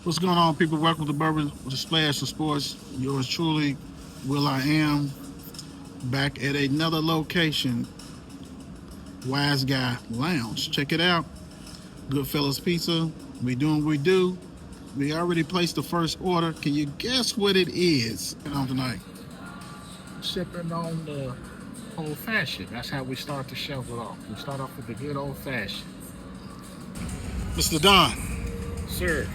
What's going on, people? Welcome to Bourbon with a Splash of Sports. Yours truly, Will I Am, back at another location, Wiseguy Lounge. Check it out. Goodfellas Pizza. We doing what we do. We already placed the first order. Can you guess what it is tonight? Sipping on the old fashioned. That's how we start the show off. We start off with the good old fashioned. Mr. Don. Sir.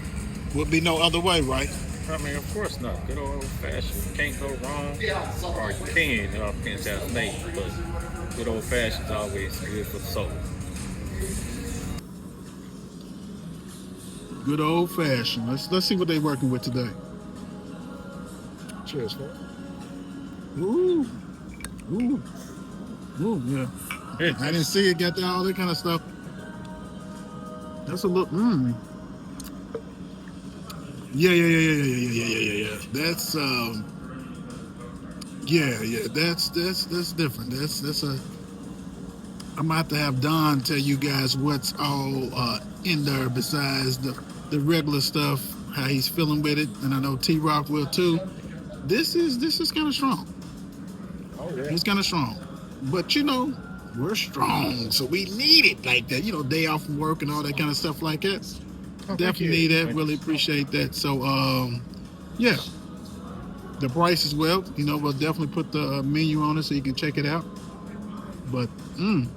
Would be no other way, right? I mean, of course not. Good old fashioned. Can't go wrong. Or you can, it all depends how it's made. But good old fashioned is always good for the soul. Good old fashioned. Let's see what they're working with today. Cheers, man. Ooh. Yeah. I didn't see it. Got all that kind of stuff. That's a little. Yeah. That's that's different. That's a. I'm about to have Don tell you guys what's all in there besides the regular stuff. How he's feeling with it, and I know T-Rock will too. This is kind of strong. Oh yeah. It's kind of strong, but you know we're strong, so we need it like that. You know, day off from work and all that kind of stuff like that. Definitely need that. Really appreciate that. So, yeah, the price as well. You know, we'll definitely put the menu on it so you can check it out. But, I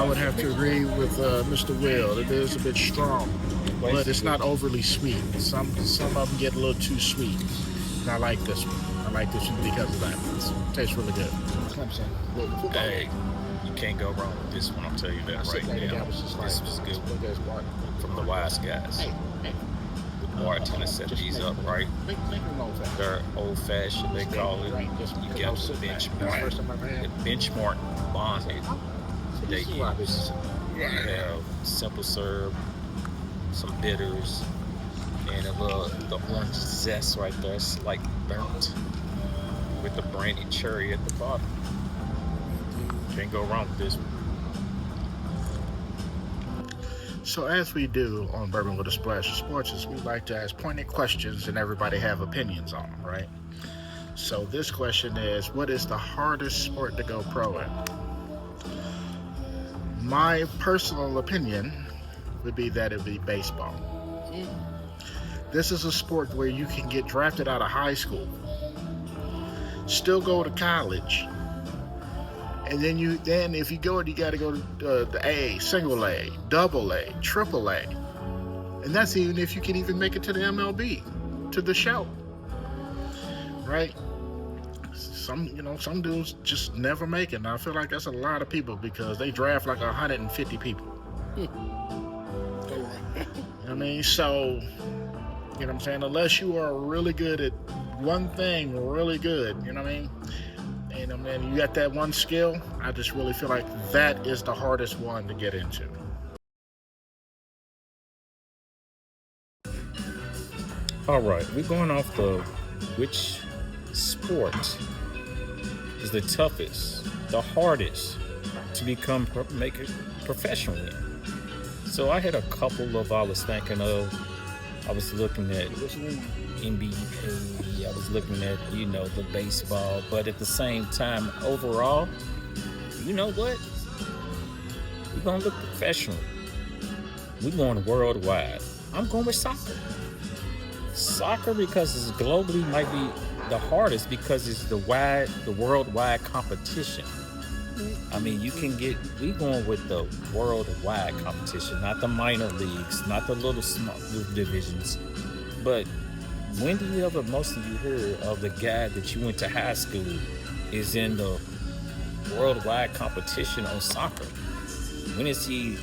would have to agree with Mr. Will. It is a bit strong, but it's not overly sweet. Some of them get a little too sweet. And I like this one. I like this one because of that. It tastes really good. Hey, you can't go wrong with this one. I'll tell you that right now. This was good from the Wise Guys. The bartender set these up right. They're old-fashioned, they call it. You got the benchmark bonded they use. You have simple syrup, some bitters, and the orange zest right there. It's like burnt with the brandy cherry at the bottom. Can't go wrong with this one. So as we do on Bourbon with a Splash of Sports, is we like to ask pointed questions and everybody have opinions on them, right? So this question is, what is the hardest sport to go pro in? My personal opinion would be that it would be baseball. This is a sport where you can get drafted out of high school, still go to college, and then if you go, you got to go to the A, single A, double A, triple A, and that's even if you can even make it to the MLB, to the show, right? Some dudes just never make it, and I feel like that's a lot of people because they draft like 150 people. I mean, so, you know what I'm saying? Unless you are really good at one thing, really good, you know what I mean? And you got that one skill, I just really feel like that is the hardest one to get into. All right, we're going off the which sport is the toughest, the hardest to make it professional in. So I had a couple of I was thinking of. I was looking at NBA. I was looking at the baseball, but at the same time, overall, you know what? We're gonna look professional. We're going worldwide. I'm going with soccer. Soccer because it's globally might be the hardest because it's the worldwide competition. I mean, we going with the worldwide competition, not the minor leagues, not the little small divisions. But when do you ever, most of you hear of the guy that you went to high school is in the worldwide competition on soccer? When is he,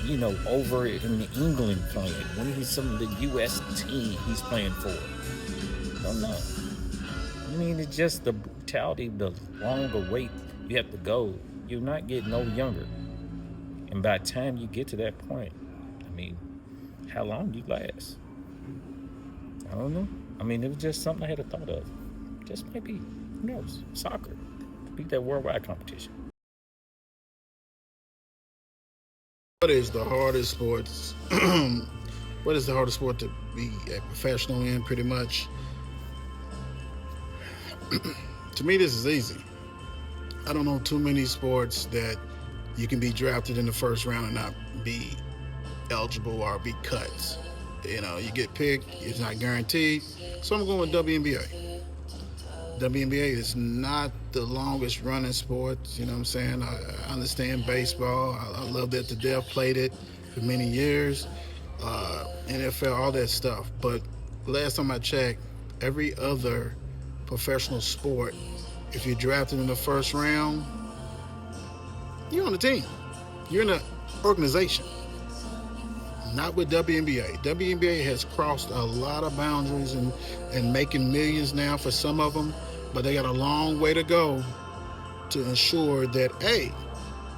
over in England playing? When is he some of the U.S. team he's playing for? I don't know. I mean, it's just the brutality, the longer wait you have to go. You're not getting no younger. And by the time you get to that point, I mean, how long do you last? I don't know. I mean, it was just something I had a thought of. Just maybe, who knows, soccer. Beat that worldwide competition. What is the hardest sports? What is the hardest sport to be a professional in, pretty much? To me, this is easy. I don't know too many sports that you can be drafted in the first round and not be eligible or be cut. You get picked, it's not guaranteed. So I'm going with WNBA. WNBA is not the longest running sport, you know what I'm saying? I understand baseball. I love that to death, played it for many years. NFL, all that stuff. But last time I checked, every other professional sport, if you're drafted in the first round, you're on the team. You're in an organization. Not with WNBA. WNBA has crossed a lot of boundaries and making millions now for some of them, but they got a long way to go to ensure that, hey,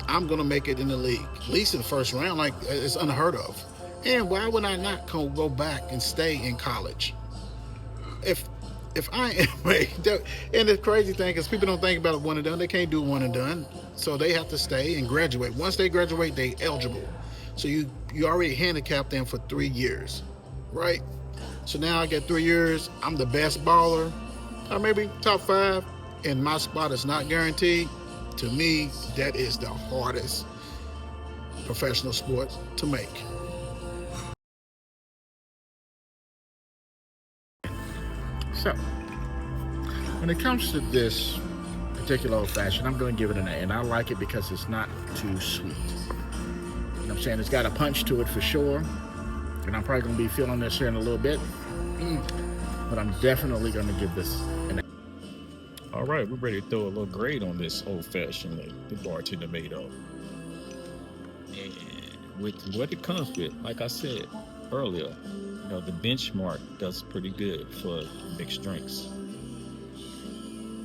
I'm going to make it in the league, at least in the first round. Like, it's unheard of. And why would I not go back and stay in college? If I am, and the crazy thing is people don't think about it one and done. They can't do one and done. So they have to stay and graduate. Once they graduate, they eligible. So you already handicapped them for 3 years, right? So now I get 3 years. I'm the best baller, or maybe top 5, and my spot is not guaranteed. To me, that is the hardest professional sport to make. So, when it comes to this particular old fashioned, I'm going to give it an A, and I like it because it's not too sweet. You know what I'm saying? It's got a punch to it for sure, and I'm probably going to be feeling this here in a little bit, but I'm definitely going to give this an A. All right, we're ready to throw a little grade on this old fashioned that the bartender made up. And with what it comes with, like I said earlier, the benchmark does pretty good for mixed drinks.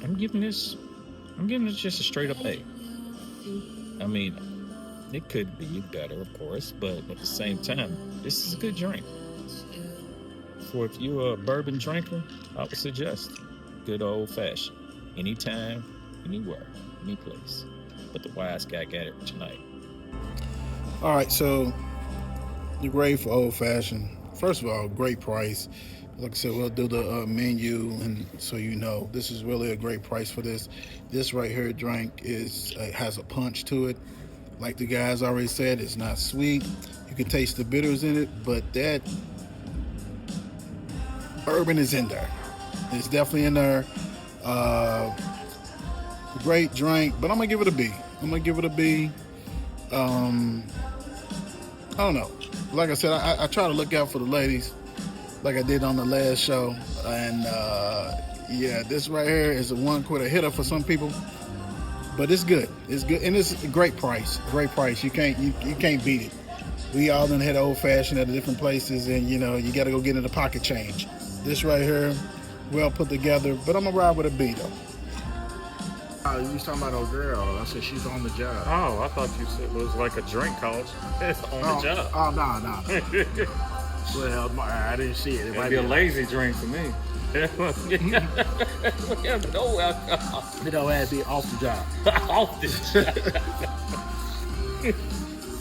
I'm giving this just a straight up A. I mean, it could be better, of course, but at the same time, this is a good drink. For if you're a bourbon drinker, I would suggest good old fashioned. Anytime, anywhere, any place. But the wise guy got it tonight. All right, so the grade for old fashioned. First of all, great price. Like I said, we'll do the menu, and so this is really a great price for this. This right here drink has a punch to it. Like the guys already said, it's not sweet. You can taste the bitters in it, but that bourbon is in there. It's definitely in there. Great drink, but I'm gonna give it a B. I don't know. Like I said, I try to look out for the ladies, like I did on the last show. And this right here is a one-quarter hitter for some people, but it's good. It's good, and it's a great price. Great price. You can't beat it. We all done had old fashioned at different places, and you got to go get in the pocket change. This right here, well put together, but I'm gonna ride with a B though. Oh, you was talking about old girl. I said she's on the job. Oh, I thought you said it was like a drink college. It's on the job. Oh, no. Well, I didn't see it. It might be a lazy drink for me. No alcohol. You know, it'd be off the job. Off the job.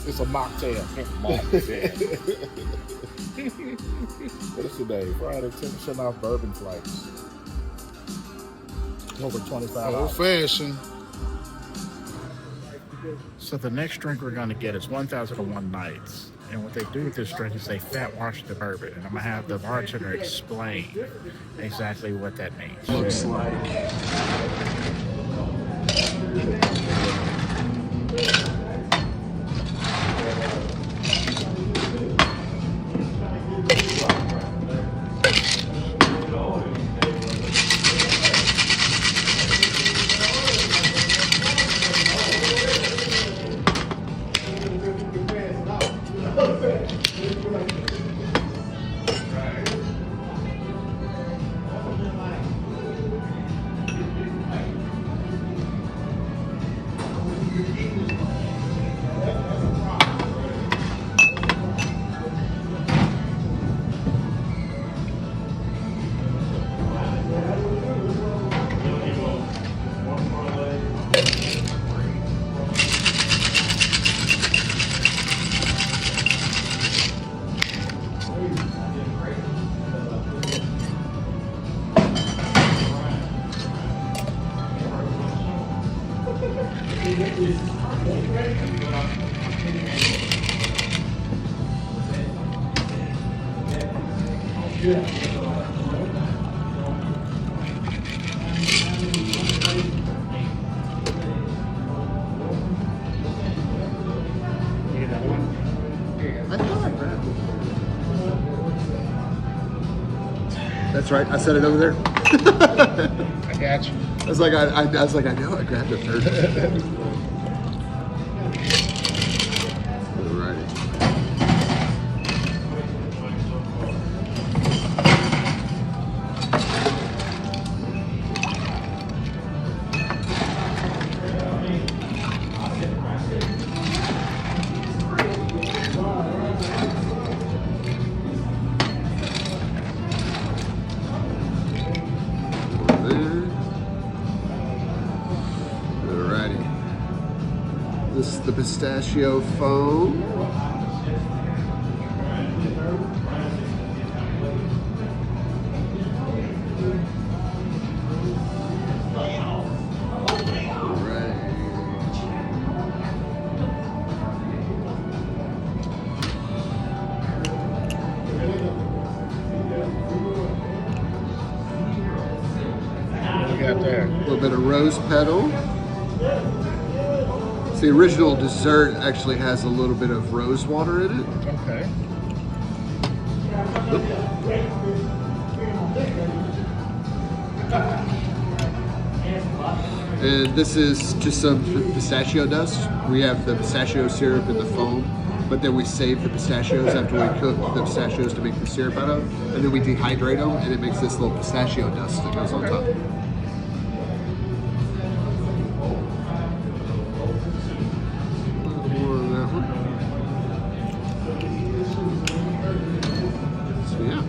It's a mocktail. What's today? Friday, 10% off bourbon flights. Over $25. Old fashioned. So the next drink we're going to get is 1001 Nights. And what they do with this drink is they fat wash the bourbon. And I'm going to have the bartender explain exactly what that means. Looks like. That's right. I said it over there. I got you. I was like, I know I grabbed it first. Alrighty. This is the pistachio foam. What we got there? A little bit of rose petal. The original dessert actually has a little bit of rose water in it. Okay. And this is just some pistachio dust. We have the pistachio syrup in the foam, but then we save the pistachios after we cook the pistachios to make the syrup out of, and then we dehydrate them, and it makes this little pistachio dust that goes on top. More of that one. So yeah,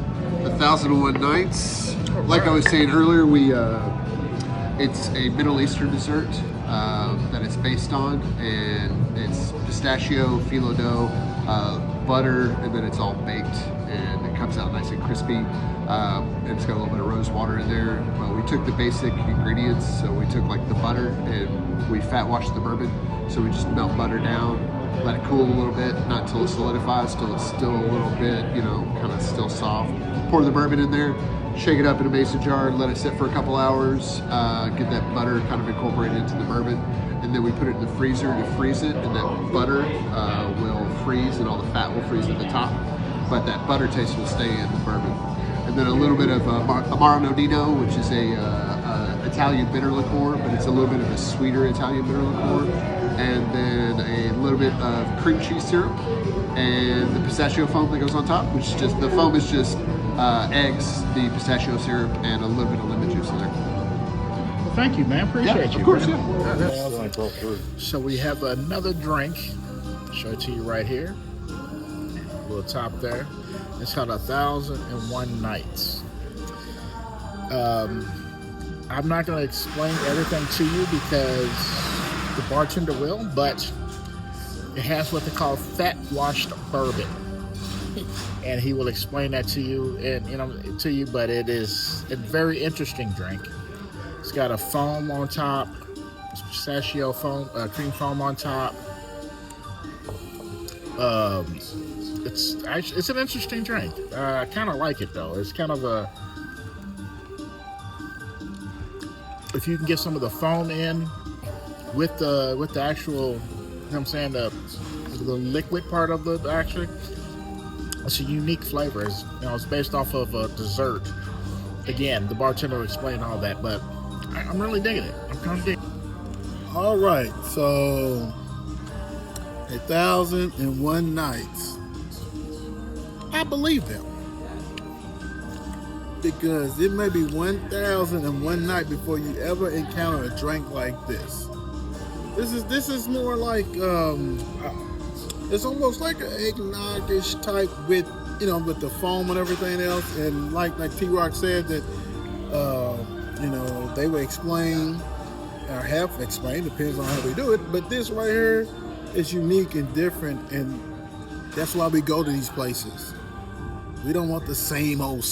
1001 Nights. Like I was saying earlier, it's a Middle Eastern dessert that it's based on, and it's pistachio, phyllo dough, butter, and then it's all baked, and it comes out nice and crispy. And it's got a little bit of rose water in there. But we took the basic ingredients, so we took like the butter and we fat washed the bourbon. So we just melt butter down, let it cool a little bit, not until it solidifies, till it's still a little bit, kind of still soft. Pour the bourbon in there, shake it up in a mason jar, let it sit for a couple hours, get that butter kind of incorporated into the bourbon, and then we put it in the freezer to freeze it, and that butter will freeze and all the fat will freeze at the top, but that butter taste will stay in the bourbon. And then a little bit of Amaro Nodino, which is a Italian bitter liqueur, but it's a little bit of a sweeter Italian bitter liqueur, and then a little bit of cream cheese syrup, and the pistachio foam that goes on top, which is just, the foam is just eggs, the pistachio syrup, and a little bit of lemon juice in there. Well, thank you, man. Appreciate you. Of course, man. yeah. So we have another drink. Show it to you right here. A little top there. It's called 1,001 Nights. I'm not going to explain everything to you because the bartender will, but it has what they call fat washed bourbon, and he will explain that to you, but it is a very interesting drink. It's got a foam on top, pistachio foam, cream foam on top. It's an interesting drink. I kind of like it though. It's kind of a, if you can get some of the foam in with the actual, you know what I'm saying, the liquid part of the actually, it's a unique flavor. It's based off of a dessert. Again, the bartender will explain all that, but I'm really digging it. I'm kind of digging it. All right, so 1,001 Nights. I believe them. Because it may be 1,001 night before you ever encounter a drink like this. This is more like it's almost like an eggnog-ish type with with the foam and everything else. And like T-Rock said that they will explain or have explained, depends on how we do it. But this right here is unique and different, and that's why we go to these places. We don't want the same old.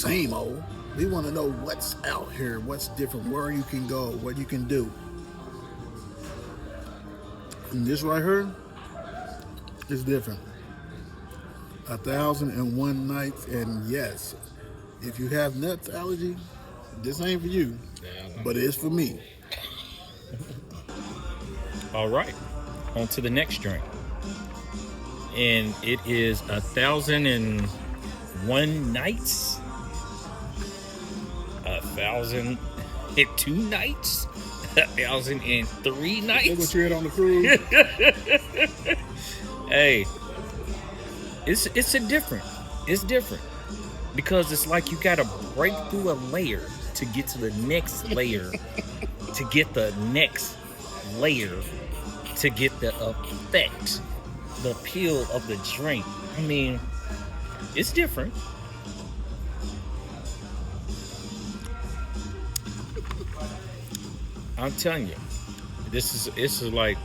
We want to know what's out here, what's different, where you can go, what you can do. And this right here is different. 1,001 Nights, and yes, if you have nuts allergy, this ain't for you, but it's for me. All right, on to the next drink. And it is 1,001 Nights. 1,002 nights. 1,003 nights. Look what you had on the cruise. Hey, it's different. It's different because it's like you got to break through a layer to get to the next layer, to get the next layer, to get the effect, the appeal of the drink. I mean, it's different. I'm telling you, this is like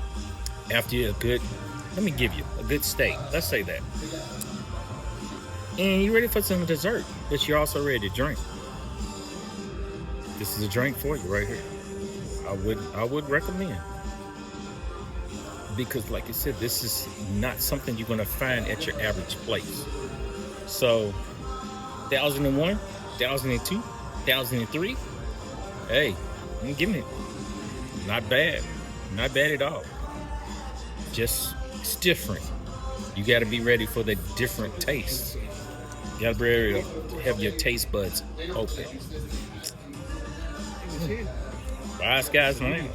after a good, let me give you a good steak. Let's say that. And you're ready for some dessert, but you're also ready to drink. This is a drink for you right here. I would recommend. Because like I said, this is not something you're gonna find at your average place. So 1,001, 1,002, 1,003. Hey, I'm giving it. Not bad. Not bad at all. Just, it's different. You got to be ready for the different tastes. You got to be ready to have your taste buds open. Wise guys, man.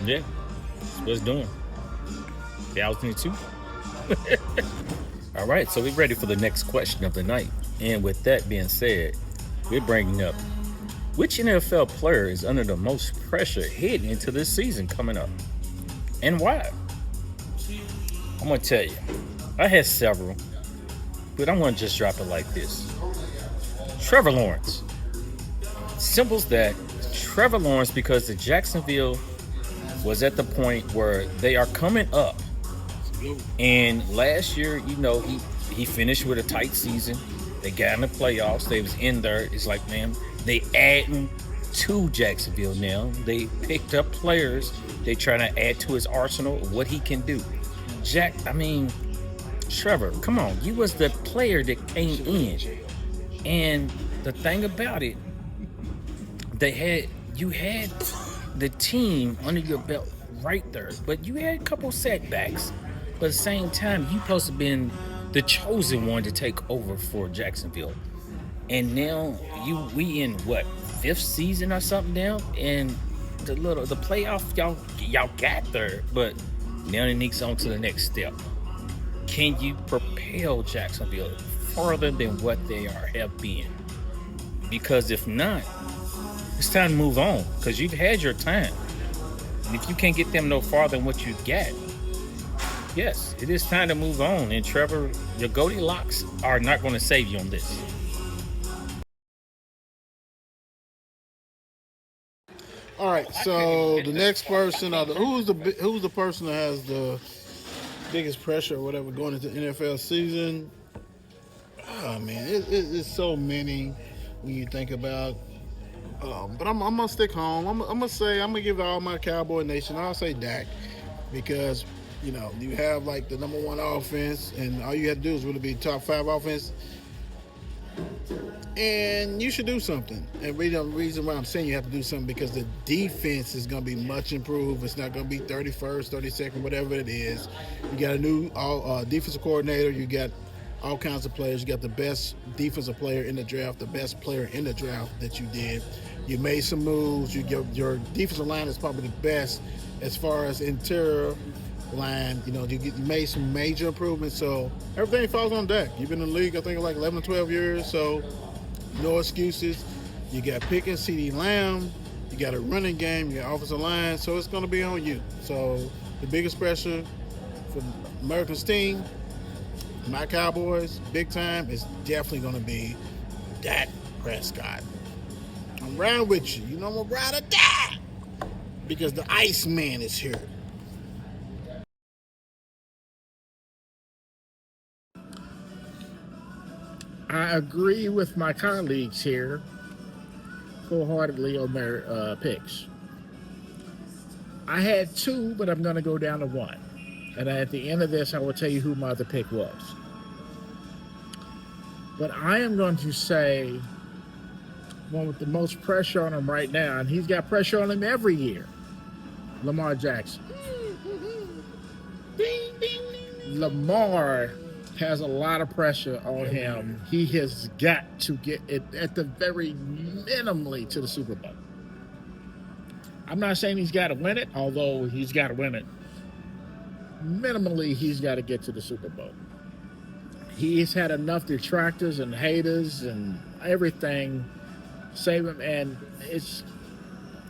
Yeah. That's what it's doing. 1,002. All right, so we're ready for the next question of the night. And with that being said, we're bringing up, which NFL player is under the most pressure heading into this season coming up? And why? I'm going to tell you. I had several, but I'm going to just drop it like this. Trevor Lawrence. Simple as that. Trevor Lawrence, because the Jacksonville was at the point where they are coming up. And last year, he finished with a tight season. They got in the playoffs. They was in there. It's like, man, they adding to Jacksonville now. They picked up players. They trying to add to his arsenal of what he can do. Trevor, come on. You was the player that came in. And the thing about it, you had the team under your belt right there. But you had a couple setbacks. But at the same time, you supposed to have been the chosen one to take over for Jacksonville. And now we in what, 5th season or something now? And the playoff, y'all got there, but now it needs on to the next step. Can you propel Jacksonville farther than what they have been? Because if not, it's time to move on, because you've had your time. And if you can't get them no farther than what you got, Yes, it is time to move on. And Trevor, your Goldilocks are not going to save you on this. All right, so the next person, who's the person that has the biggest pressure or whatever going into NFL season? Oh man, it's so many when you think about. But I'm gonna stick home. I'm gonna give all my Cowboy Nation. I'll say Dak because you have like the number one offense, and all you have to do is really be top 5 offense. And you should do something. And the reason why I'm saying you have to do something because the defense is going to be much improved. It's not going to be 31st, 32nd, whatever it is. You got a new defensive coordinator. You got all kinds of players. You got the best defensive player in the draft, the best player in the draft that you did. You made some moves. Your defensive line is probably the best as far as interior line. You made some major improvements. So everything falls on Dak. You've been in the league, I think, like 11 or 12 years. So no excuses. You got Pickens, CD Lamb. You got a running game. You got offensive line. So it's going to be on you. So the biggest pressure for America's team, my Cowboys, big time, is definitely going to be Dak Prescott. I'm riding with you. I'm going to ride or die because the Iceman is here. I agree with my colleagues here wholeheartedly on their picks. I had 2, but I'm going to go down to 1. And at the end of this, I will tell you who my other pick was. But I am going to say one with the most pressure on him right now, and he's got pressure on him every year, Lamar Jackson. Lamar has a lot of pressure on him. He has got to get it at the very minimally to the Super Bowl. I'm not saying he's got to win it, although he's got to win it. Minimally, he's got to get to the Super Bowl. He's had enough detractors and haters and everything save him, and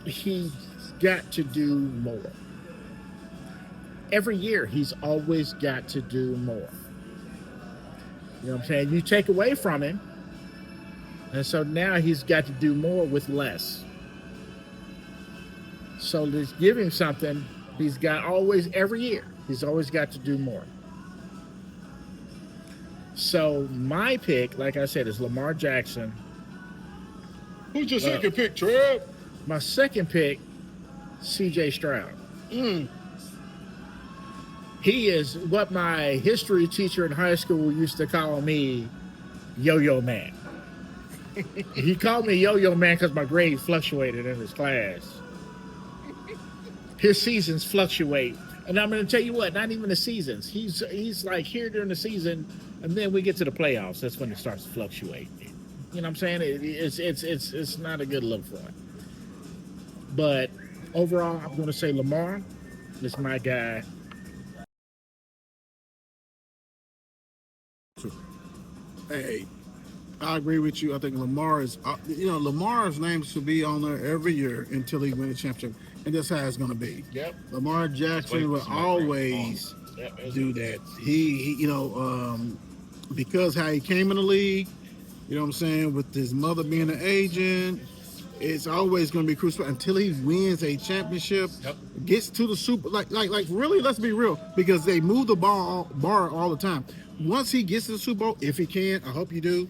he's got to do more. Every year, he's always got to do more. You know what I'm saying? You take away from him, and so now he's got to do more with less. So let's give him something. He's got every year, he's always got to do more. So my pick, like I said, is Lamar Jackson. Who's your second pick, Trev? My second pick, C.J. Stroud. He is what my history teacher in high school used to call me, Yo-Yo Man. He called me Yo-Yo Man because my grades fluctuated in his class. His seasons fluctuate. And I'm going to tell you what, not even the seasons. He's like here during the season, and then we get to the playoffs. That's when it starts to fluctuate. You know what I'm saying? It's not a good look for him. But overall, I'm going to say Lamar is my guy. Hey, I agree with you. I think Lamar is, Lamar's name should be on there every year until he wins a championship. And that's how it's going to be. Yep. Lamar Jackson will always do that. He because how he came in the league, you know what I'm saying, with his mother being an agent, it's always going to be crucial until he wins a championship, gets to the Super, like really, let's be real, because they move the bar all the time. Once he gets to the Super Bowl, if he can, I hope you do,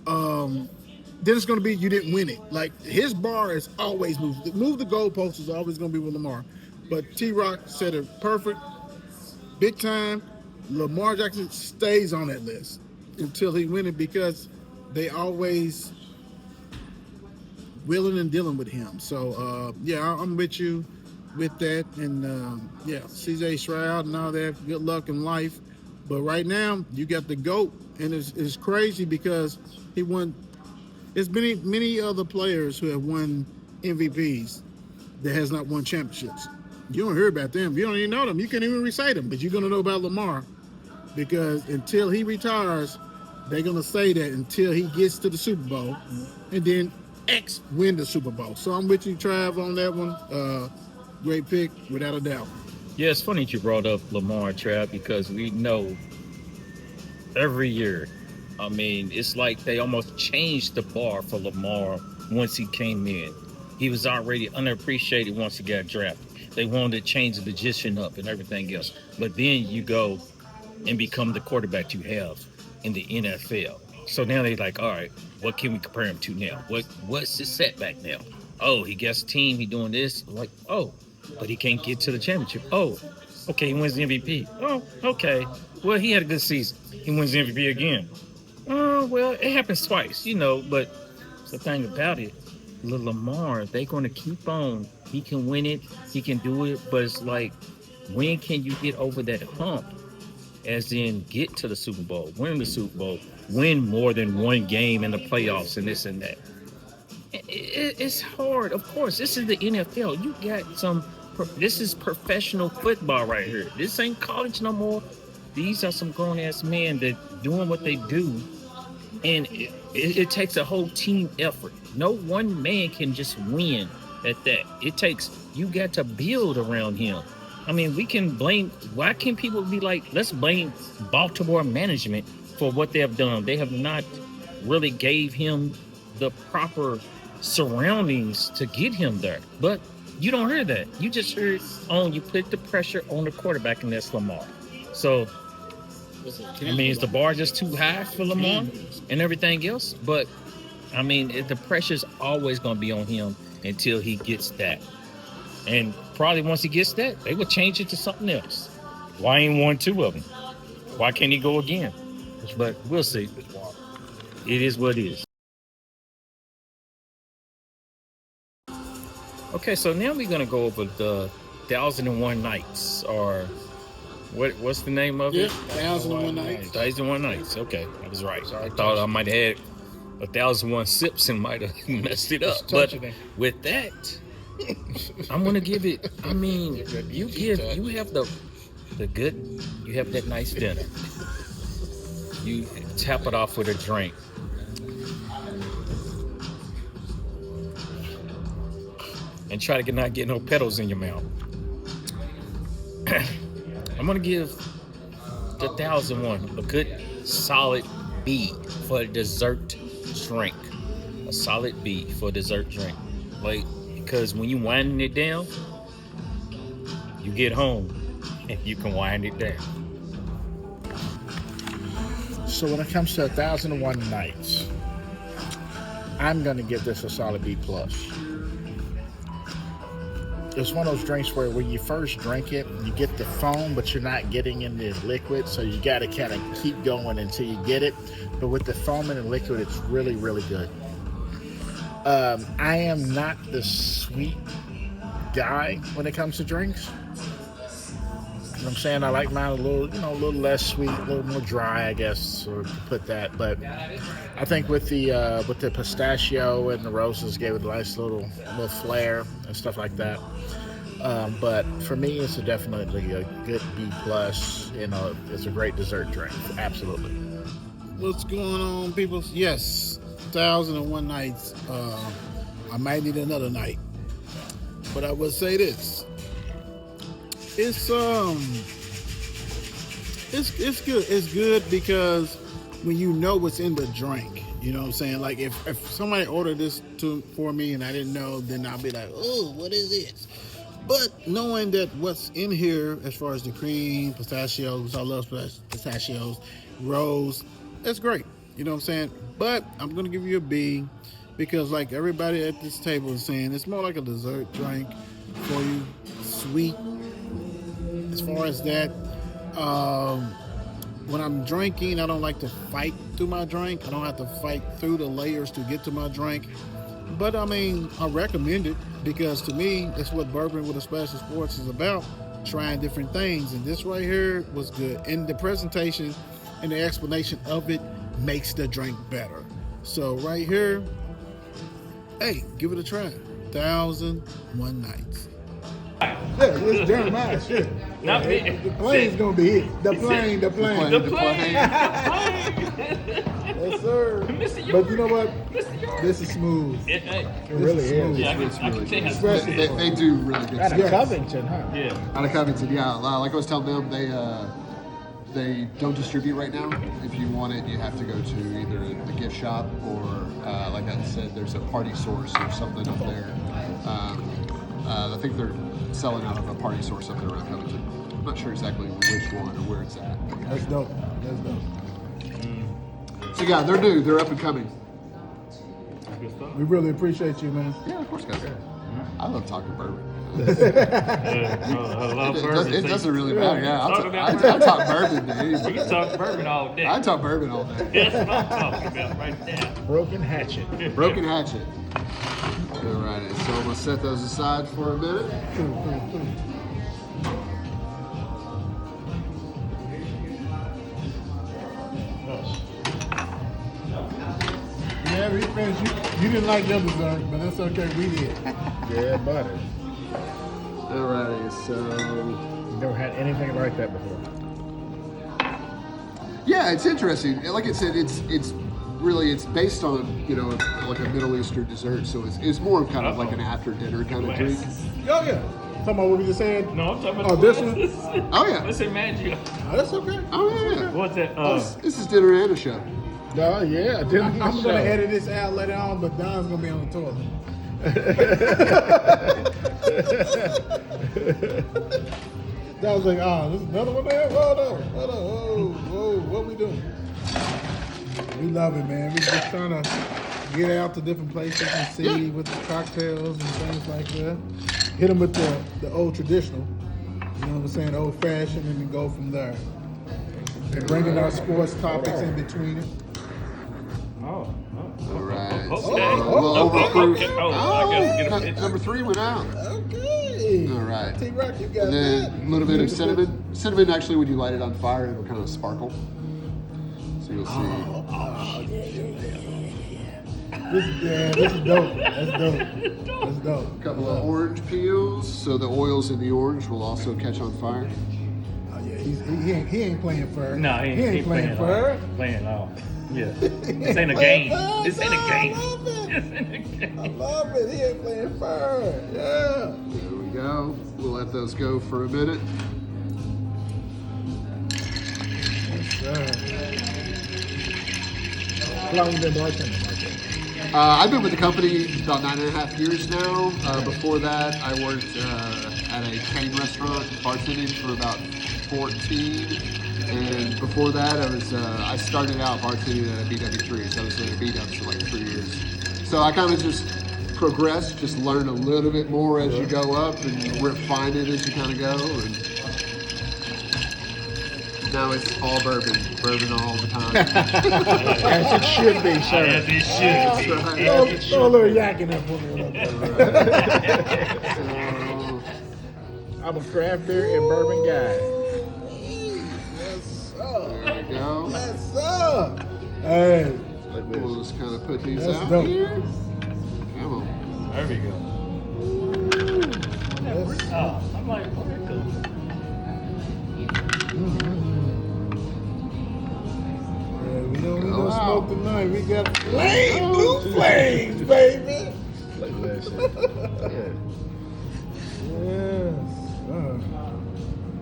then it's going to be you didn't win it. Like, his bar is always moved. Move the goalpost is always going to be with Lamar. But T-Rock said it perfect, big time. Lamar Jackson stays on that list until he wins it because they always willing and dealing with him. So, I'm with you with that. And, C.J. Stroud and all that, good luck in life. But right now, you got the GOAT, and it's crazy because he won. There's many other players who have won MVPs that has not won championships. You don't hear about them. You don't even know them. You can't even recite them. But you're going to know about Lamar because until he retires, they're going to say that until he gets to the Super Bowl, and then X win the Super Bowl. So I'm with you, Trav, on that one. Great pick, without a doubt. Yeah, it's funny that you brought up Lamar Trap because we know every year. I mean, it's like they almost changed the bar for Lamar once he came in. He was already unappreciated once he got drafted. They wanted to change the position up and everything else. But then you go and become the quarterback you have in the NFL. So now they're like, all right, what can we compare him to now? What's his setback now? Oh, he gets a team, he doing this. Like, oh, but he can't get to the championship. Oh, okay, he wins the MVP. Oh, okay. Well, he had a good season. He wins the MVP again. Oh, well, it happens twice, but the thing about it, Lamar, they're going to keep on. He can win it. He can do it. But it's like, when can you get over that hump? As in, get to the Super Bowl, win the Super Bowl, win more than one game in the playoffs and this and that. It's hard. Of course, this is the NFL. You got this is professional football right here. This ain't college no more. These are some grown-ass men that doing what they do. And it takes a whole team effort. No one man can just win at that. You got to build around him. I mean, why can't people be like, let's blame Baltimore management for what they have done. They have not really gave him the proper surroundings to get him there. But you don't hear that. You just heard you put the pressure on the quarterback, and that's Lamar. So, I mean, is the bar just too high for Lamar and everything else? But, I mean, the pressure's always going to be on him until he gets that. And probably once he gets that, they will change it to something else. Why ain't one, two of them? Why can't he go again? But we'll see. It is what it is. Okay, so now we're going to go over the 1001 Nights, or what's the name of it? 1001 Nights. 1001 Nights. Okay, I was right. I thought I might have had 1001 sips and might have messed it up. But with that, I'm gonna give it. I mean, you have that nice dinner. You tap it off with a drink. And try to not get no petals in your mouth. I'm gonna give the 1001 a good solid B for a dessert drink. A solid B for a dessert drink. Because when you winding it down, you get home and you can wind it down. So when it comes to 1001 Nights, I'm gonna give this a solid B plus. It's one of those drinks where when you first drink it, you get the foam, but you're not getting in the liquid, so you got to kind of keep going until you get it. But with the foam and the liquid, it's really, really good. I am not the sweet guy when it comes to drinks. You know what I'm saying? I like mine a little less sweet, a little more dry, I guess, or to put that. But I think with the pistachio and the roses gave it a nice little flair and stuff like that. But for me, it's definitely a good B plus. It's a great dessert drink. Absolutely. What's going on, people? Yes, 1001 Nights. I might need another night, but I would say this. It's good. It's good because when you know what's in the drink, you know what I'm saying? Like if somebody ordered this for me and I didn't know, then I'll be like, oh, what is this? But knowing that what's in here as far as the cream, pistachios, I love pistachios, rose, that's great. You know what I'm saying? But I'm going to give you a B because like everybody at this table is saying, it's more like a dessert drink for you, sweet. As far as that, when I'm drinking, I don't like to fight through my drink. I don't have to fight through the layers to get to my drink. But I mean, I recommend it because to me, that's what Bourbon with a Special Sports is about, trying different things. And this right here was good. And the presentation and the explanation of it makes the drink better. So right here, hey, give it a try. 1001 Nights. Yeah, it's Jeremiah shit. Not me. The plane's gonna be hit. The plane. The plane. Yes, sir. Mr. But York. you know what? Mr. York. This is smooth. It really is. smooth. Yeah, I It's can really tell. good. Especially- They do really good Out of stuff. Covington, huh? Yeah. Out of Covington, yeah. Like I was telling them, they don't distribute right now. If you want it, you have to go to either the gift shop or, like I said, there's a party source or something up there. I think they're selling out of a party source up there around Covington. I'm not sure exactly which one or where it's at. That's dope. That's dope. So yeah, they're new. They're up and coming. Good stuff. We really appreciate you, man. Yeah, of course, guys. I love talking bourbon. I love bourbon. It doesn't really matter. Yeah, Talk about I bourbon. talk bourbon to We anybody. can talk bourbon all day. I talk bourbon all day. That's what I'm talking about right now. Broken hatchet. Broken hatchet. Alrighty, so I'm gonna set those aside for a minute. Yeah, we finished. You didn't like your dessert, but that's okay. We did. Yeah, buddy. Alrighty, so Never had anything like that before. yeah, it's interesting. Like I said, it's based on like a Middle Eastern dessert, so it's more of kind of like an after dinner kind of drink. Oh yeah. Talking about what we just said. No, I'm talking about Oh, this one? Oh yeah. Listen, man, you. Oh, that's okay. Oh yeah. What's that? This is dinner and a show. Oh, yeah. I didn't I'm gonna edit this out later on, but Don's gonna be on the toilet. That was like, there's another one there. Hold on, whoa, what we doing? We love it, man. We just trying to get out to different places and see with the cocktails and things like that. Hit them with the old traditional, you know what I'm saying, old fashioned, and then go from there. And bringing our sports topics in between it. Alright. Okay. So we'll overproof. Okay. Oh, I gotta get a picture. Number 3 went out. Okay. All right. T-Rock, you got And that. then a little bit of cinnamon. Cinnamon, actually, when you light it on fire, it'll kind of sparkle. So you'll see. This is dope. That's dope. A couple of orange peels, so the oils in the orange will also catch on fire. Oh yeah, he ain't playing fur. No, he ain't playing playing fur. Playing all. Yeah. This ain't a game. This ain't a game. I love it. This ain't a game. I love it. He ain't playing fur. Yeah. There we go. We'll let those go for a minute. How long you been bartending like that? I've been with the company about 9.5 years now. Before that, I worked at a chain restaurant bartending for about 14. And before that, I started out bartending at a BW3, so I was at a B-Dubs for like 3 years. So I kind of just progressed, just learn a little bit more as you go up and refine it as you kind of go. And now it's all bourbon all the time. As it should be, sir. As it should be. Right. As it Throw a should little be. yak in there for me. a little bit. So, I'm a craft beer and bourbon guy. Yes, sir. there we go. Yes, sir. Hey, We'll just kind of put these That's out dope. here. Come on. There we go. that's, Oh, I'm like, where it goes? we don't need no Go smoke out. tonight. We got flame, blue flames, baby. Like that.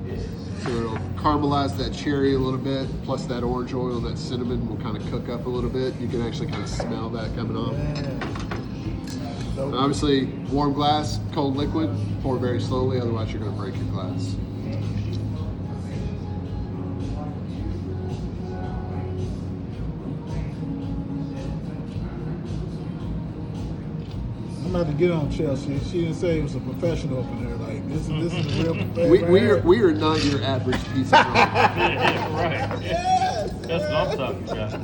Yes, So it'll caramelize that cherry a little bit, plus that orange oil, that cinnamon will kind of cook up a little bit. You can actually kind of smell that coming off. sir. And obviously, warm glass, cold liquid, pour very slowly, otherwise you're going to break your glass. I'm about to get on Chelsea. She didn't say it was a professional open here. Like this is a real professional. We are not your average pizza joint. Yeah, right. Yes. That's what I'm talking about.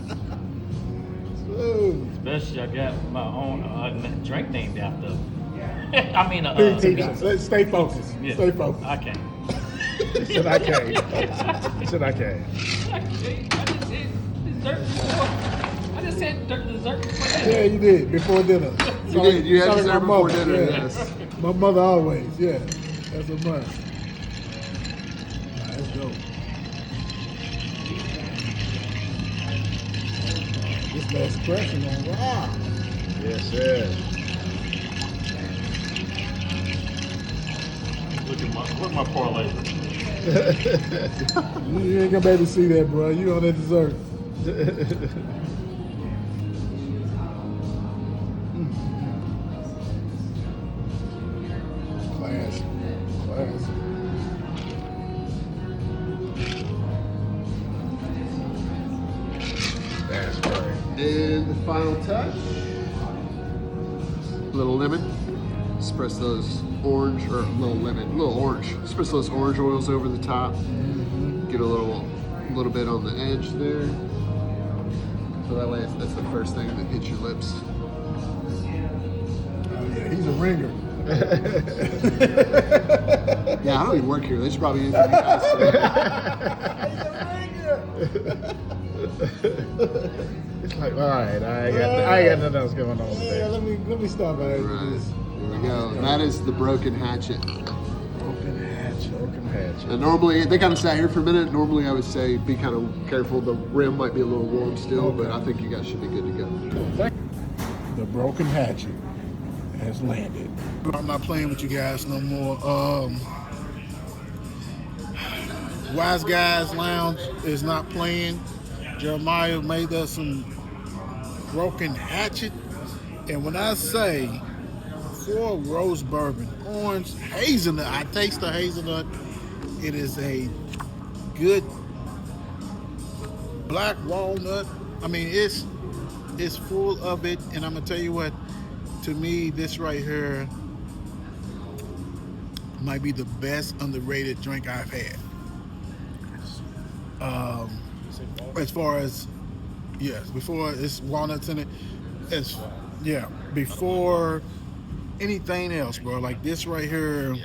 Ooh. Especially I got my own drink named after. I mean, Let's stay focused. yeah, Stay focused. I can't. He said I can't. He said I can't. I just said dessert before. I just said dessert before. Yeah, you did before dinner. You did. You had Sorry, dessert my before mother, dinner, yeah. yes. My mother always, yeah. That's a must. Nah, that's dope. Less pressure on Rob. Yes, sir. Look at my parlay. You ain't gonna be able to see that, bro. You on that dessert. Classic. Classic. That's great. And the final touch, a little lemon. Spread those orange, or a little orange. Spread those orange oils over the top. Get a little bit on the edge there. So that way, that's the first thing that hits your lips. Oh yeah, he's a ringer. Yeah, I don't even work here. They should probably interview you guys today. It's like, all right, I got nothing else going on Yeah, today. let me stop by there. Right. Here we go. That is the broken hatchet. Broken hatchet. And normally, they kind of sat here for a minute. Normally, I would say be kind of careful. The rim might be a little warm still, but I think you guys should be good to go. The broken hatchet has landed. I'm not playing with you guys no more. Wiseguy Lounge is not playing. Jeremiah made us some broken hatchet. And when I say 4 rose bourbon, orange, hazelnut, I taste the hazelnut. It is a good black walnut. I mean, it's full of it. And I'm going to tell you what, to me, this right here might be the best underrated drink I've had. As far as, yes, before it's walnuts in it, before anything else, bro. Like this right here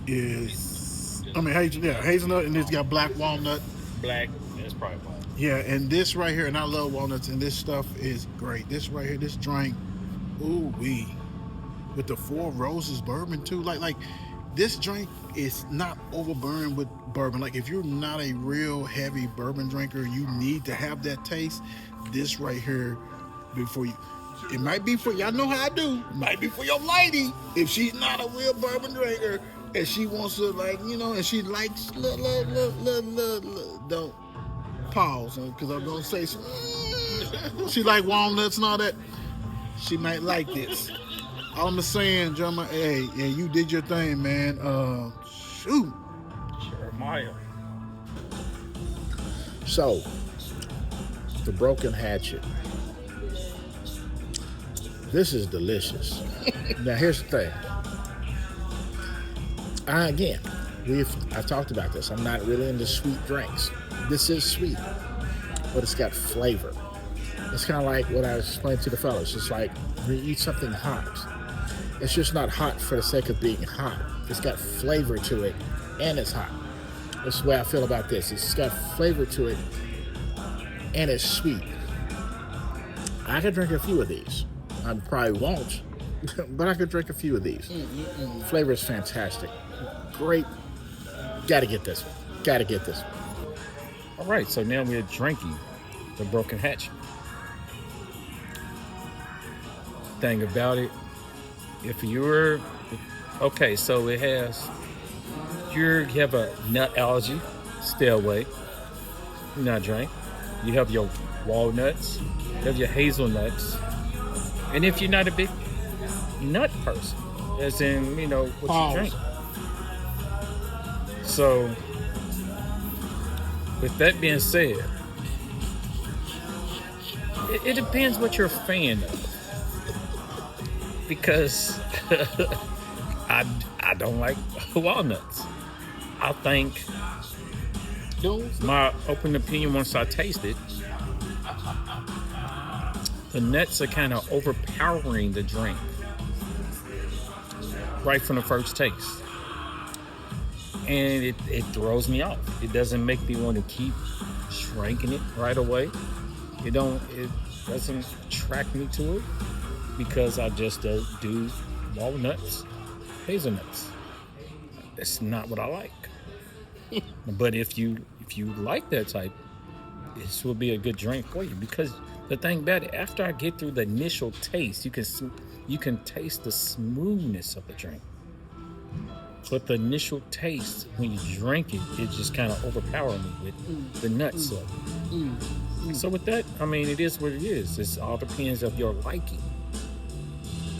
is, I mean, hazelnut, and it's got black walnut. Black, that's probably why. Yeah, and this right here, and I love walnuts, and this stuff is great. This right here, this drink, ooh wee, with the 4 roses bourbon too. Like this drink is not overburned with bourbon. Like if you're not a real heavy bourbon drinker, you need to have that taste. This right here, before you, it might be for, y'all know how I do, it might be for your lady if she's not a real bourbon drinker and she wants to, like, you know, and she likes don't pause, because I'm gonna say she like walnuts and all that. She might like this. All I'm saying, Jeremiah, hey, yeah, you did your thing, man. Shoot. Jeremiah. So, the broken hatchet. This is delicious. Now, here's the thing. I've talked about this. I'm not really into sweet drinks. This is sweet, but it's got flavor. It's kind of like what I was explaining to the fellas. It's like when you eat something hot. It's just not hot for the sake of being hot. It's got flavor to it, and it's hot. That's the way I feel about this. It's got flavor to it, and it's sweet. I could drink a few of these. I probably won't, but I could drink a few of these. Flavor is fantastic. Great. Gotta get this one. All right, so now we're drinking the broken hatchet. Thing about it, if you're okay, so it has, you have a nut allergy, stay away. Do not drink. You have your walnuts, you have your hazelnuts, and if you're not a big nut person, as in, you know, what you drink. So, with that being said, it depends what you're a fan of. Because I don't like walnuts. I think, my open opinion once I taste it, the nuts are kind of overpowering the drink right from the first taste. And it throws me off. It doesn't make me want to keep drinking it right away. It doesn't attract me to it, because I just do walnuts, hazelnuts. That's not what I like. But if you like that type, this will be a good drink for you, because The thing about it, after I get through the initial taste, you can taste the smoothness of the drink. But the initial taste, when you drink it, it just kind of overpowered me with the nuts of it. So with that, I mean, it is what it is. It all depends of your liking.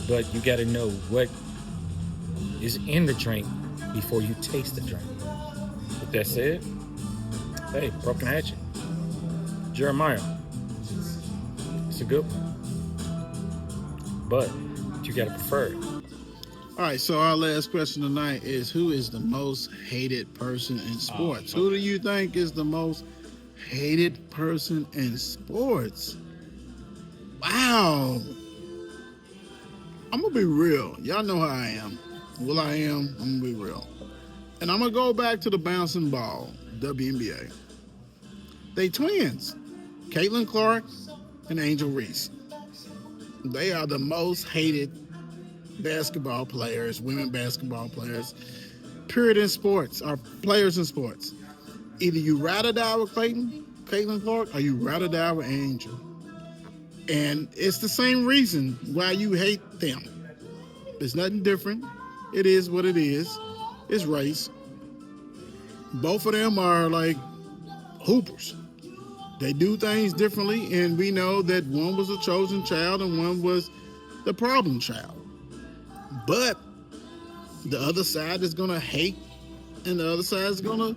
But you got to know what is in the drink before you taste the drink. With that said, hey, Broken Hatchet, Jeremiah, it's a good one. But you got to prefer it. All right, so our last question tonight is, who is the most hated person in sports? Who do you think is the most hated person in sports? Wow. I'm going to be real. Y'all know how I am. Well, I am. I'm going to be real. And I'm going to go back to the bouncing ball, WNBA. They twins, Caitlin Clark and Angel Reese. They are the most hated basketball players, women basketball players, period, in sports, or players in sports. Either you ride or die with Caitlin Clark, or you ride or die with Angel. And it's the same reason why you hate them. It's nothing different. It is what it is. It's race. Both of them are like hoopers. They do things differently, and we know that one was a chosen child and one was the problem child. But the other side is going to hate, and the other side is going to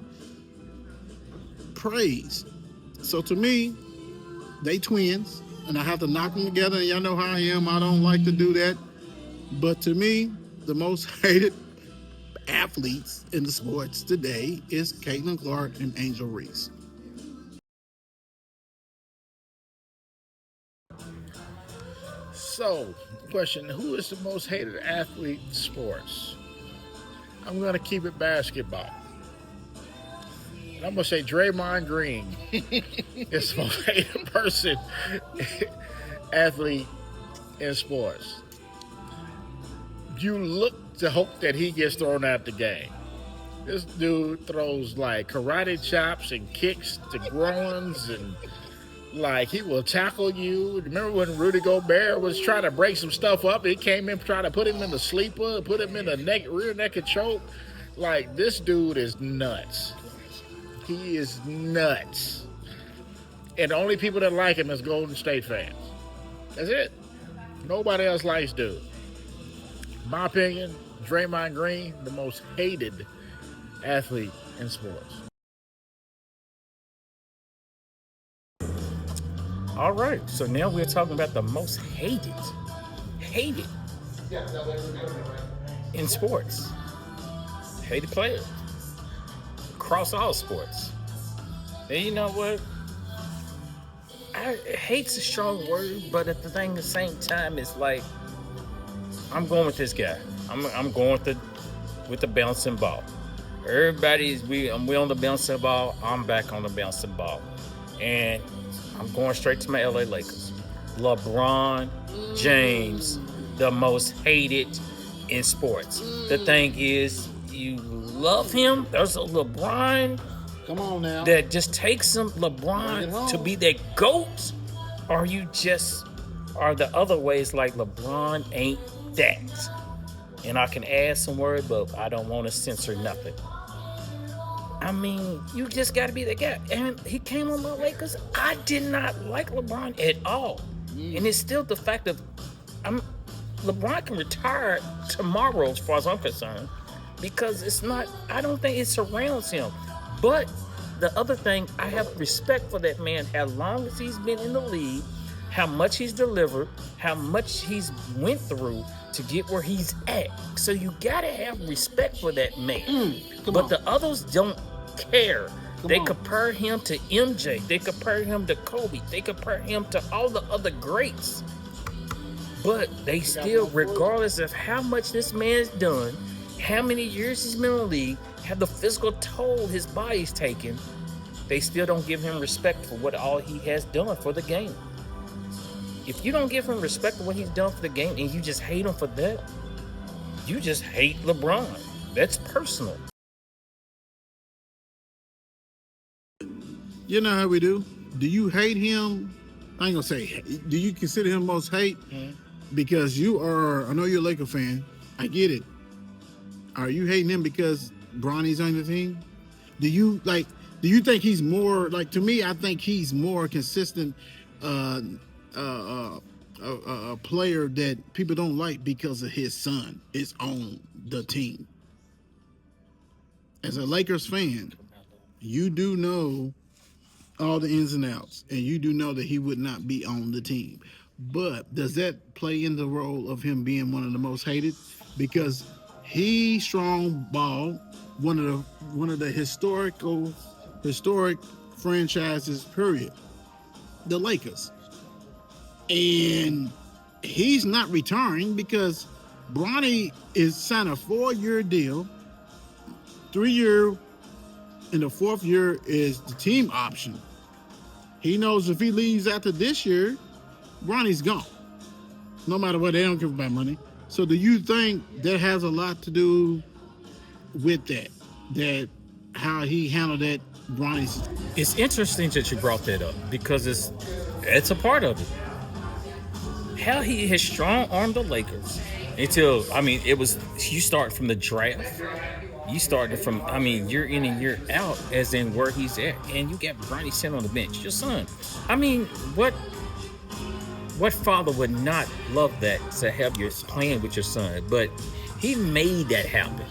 praise. So to me, they twins, and I have to knock them together. And y'all know how I am. I don't like to do that. But to me, the most hated athletes in the sports today is Caitlin Clark and Angel Reese. So, question, who is the most hated athlete in sports? I'm going to keep it basketball. I'm going to say Draymond Green is the most hated person, athlete in sports. You look to hope that he gets thrown out the game. This dude throws like karate chops and kicks to groins, and like he will tackle you. Remember when Rudy Gobert was trying to break some stuff up? He came in trying to put him in the sleeper, put him in the rear naked choke. Like, this dude is nuts. He is nuts. And the only people that like him is Golden State fans. That's it. Nobody else likes dude. My opinion, Draymond Green, the most hated athlete in sports. All right, so now we're talking about the most hated in sports. Hated player across all sports. And you know what? Hate's a strong word, but at the same time, it's like, I'm going with this guy. I'm going with the bouncing ball. We on the bouncing ball. I'm back on the bouncing ball, and I'm going straight to my LA Lakers. LeBron James, the most hated in sports. The thing is, you love him. There's a LeBron. Come on now. That just takes him, LeBron, to be that GOAT, or you just are the other ways like LeBron ain't that. And I can add some words, but I don't want to censor nothing. I mean, you just got to be that guy. And he came on my Lakers. I did not like LeBron at all. And it's still the fact of LeBron can retire tomorrow as far as I'm concerned, because I don't think it surrounds him. But the other thing, I have respect for that man, how long as he's been in the league, how much he's delivered, how much he's went through to get where he's at. So you gotta have respect for that man. But the others don't care. They compare him to MJ. They compare him to Kobe. They compare him to all the other greats. But they still, regardless of how much this man's done, how many years he's been in the league, how the physical toll his body's taken, they still don't give him respect for what all he has done for the game. If you don't give him respect for what he's done for the game and you just hate him for that, you just hate LeBron. That's personal. You know how we do. Do you hate him I ain't gonna say. Do you consider him most hate? Because you are. I know you're a Laker fan. I get it. Are you hating him because Bronny's on the team? Do you like? Do you think he's more like? To me, I think he's more consistent. A player that people don't like because of his son is on the team. As a Lakers fan, you do know all the ins and outs, and you do know that he would not be on the team. But does that play in the role of him being one of the most hated? Because he strong ball one of the historic franchises, period. The Lakers. And he's not retiring because Bronny is signed a 4-year deal. 3-year, and the 4th year is the team option. He knows if he leaves after this year, Bronny's gone. No matter what, they don't give about money. So do you think that has a lot to do with that? That how he handled that, Bronny's? It's interesting that you brought that up because it's a part of it. How he has strong-armed the Lakers until, it was, you start from the draft. You started from, year in and year out, as in where he's at. And you got Bronny sitting on the bench, your son. What father would not love that, to have your playing with your son? But he made that happen.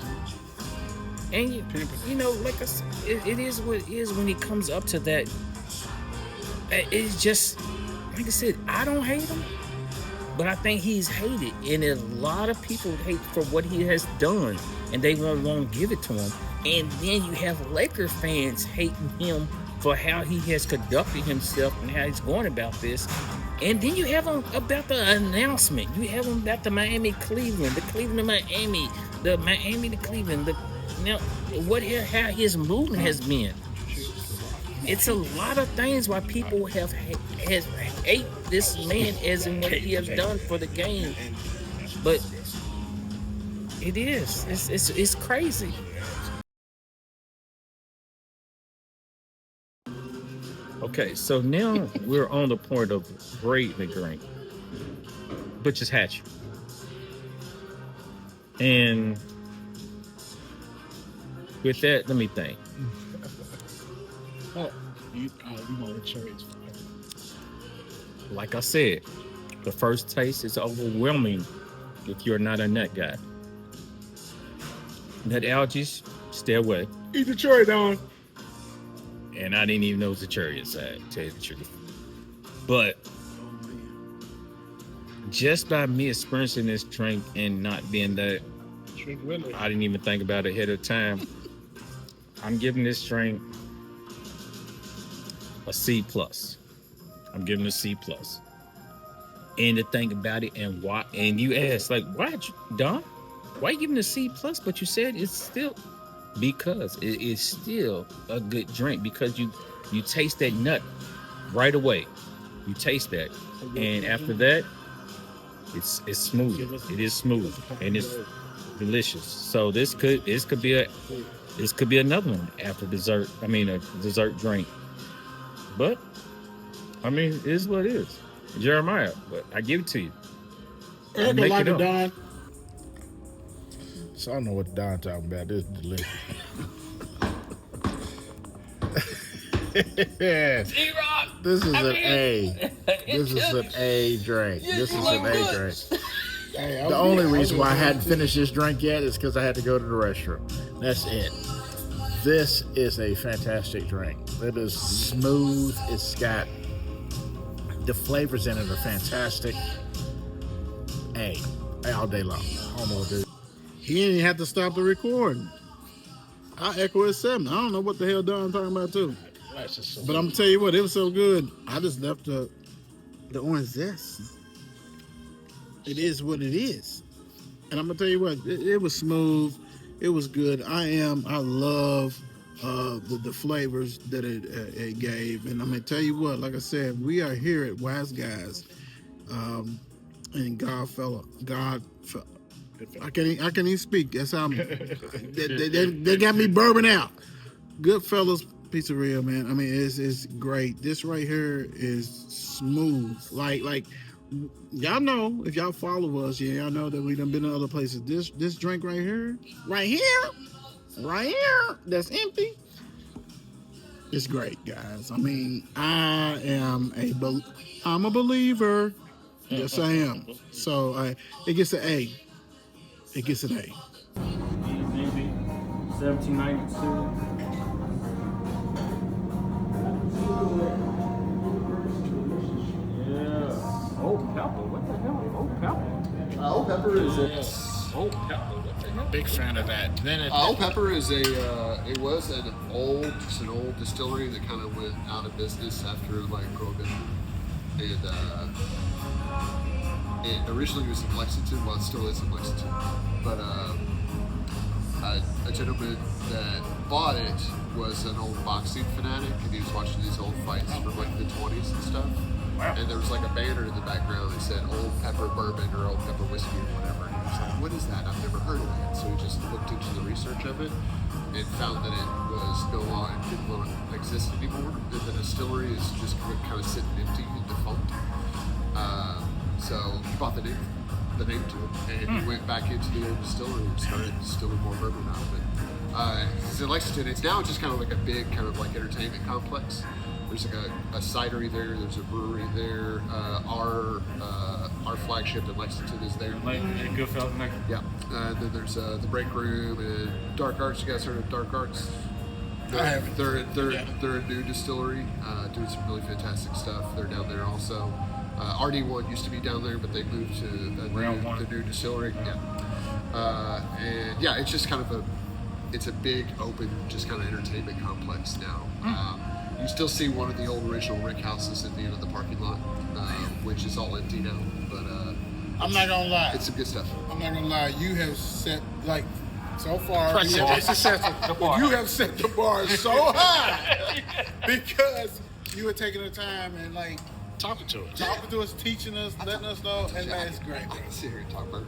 And, like I said, it is what it is when he comes up to that. It's just, like I said, I don't hate him. But I think he's hated, and a lot of people hate for what he has done, and they won't give it to him. And then you have Laker fans hating him for how he has conducted himself and how he's going about this. And then you have him about the announcement. You have him about the Miami-Cleveland, the Cleveland to Miami, the Miami to Cleveland. How his movement has been. It's a lot of things why people have hate this man as in what he has done for the game. But it is. It's crazy. Okay, so now we're on the point of grade the drink. Butcher's Hatchery. And with that, let me think. You want to cherries? Like I said, the first taste is overwhelming if you're not a nut guy. Nut allergies, stay away. Eat the cherry, Don. And I didn't even know it was a cherry inside, to tell you the truth. But just by me experiencing this drink and not being that, I didn't even think about it ahead of time. I'm giving this drink a C+. I'm giving it a C+. And to think about it, and why, and you ask, like, why, Don? Why you giving it a C+? But you said it's still, because it is still a good drink, because you taste that nut right away. You taste that. And after that, it's smooth. It is smooth. And it's delicious. So this could be another one after dessert. A dessert drink. But it is what it is. Jeremiah, but I give it to you. I like it, Don. So I don't know what Don talking about. This is delicious. This is an A. This is an A drink. This is an A drink. The only reason why I hadn't finished this drink yet is because I had to go to the restroom. That's it. This is a fantastic drink. It is smooth. It's got the flavors in it are fantastic. A all day long. I don't know what this. He didn't even have to stop the recording. I echo his 7. I don't know what the hell Don talking about too. But I'm gonna tell you what, it was so good. I just left the orange zest. It is what it is. And I'm gonna tell you what, it was smooth. It was good. I love the flavors that it gave. And I'm gonna tell you what, like I said, we are here at Wiseguys and Goodfellas. I can't even speak. That's how they got me bourbon out. Goodfellas Pizzeria, man. I mean, it's great. This right here is smooth. Like y'all know if y'all follow us, yeah, y'all know that we done been to other places. This drink right here, that's empty. It's great, guys. I mean, I'm a believer. Yes, I am. So it gets an A. It gets an A. Maybe 1792. Yeah. Old pepper. What the hell? Old pepper. Old Pepper is Old pepper. What the hell? Big fan of that. Then Old Pepper is it was an old distillery that kind of went out of business after like Prohibition, and it originally was in Lexington. Well, it still is in Lexington, but a gentleman that bought it was an old boxing fanatic, and he was watching these old fights from like the 20s and stuff. Wow. And there was like a banner in the background that said Old Pepper Bourbon or Old Pepper Whiskey or whatever. And he was like, what is that? I've never heard of that. So he just looked into the research of it and found that it was didn't exist anymore. And the distillery is just kind of sitting empty and defunct. So he bought the name to it, and he went back into the old distillery and started distilling more bourbon out of it. It's in Lexington. It's now just kind of like a big kind of like entertainment complex. There's like a cidery there. There's a brewery there. Our flagship in Lexington is there. Like Goodfellas there. Yeah. Then there's the break room and Dark Arts. You guys heard of Dark Arts? They're a new distillery, doing some really fantastic stuff. They're down there also. RD1 used to be down there, but they moved to the new distillery. Yeah. And yeah, it's just kind of it's a big open, just kind of entertainment complex now. You still see one of the old original Rick houses at the end of the parking lot, which is all empty now. But I'm not gonna lie. it's some good stuff. I'm not gonna lie. You have set so far. Press You the have set the bar so high because you were taking the time and like talking to us, teaching us, letting us know, and that's great. I can sit here and talk about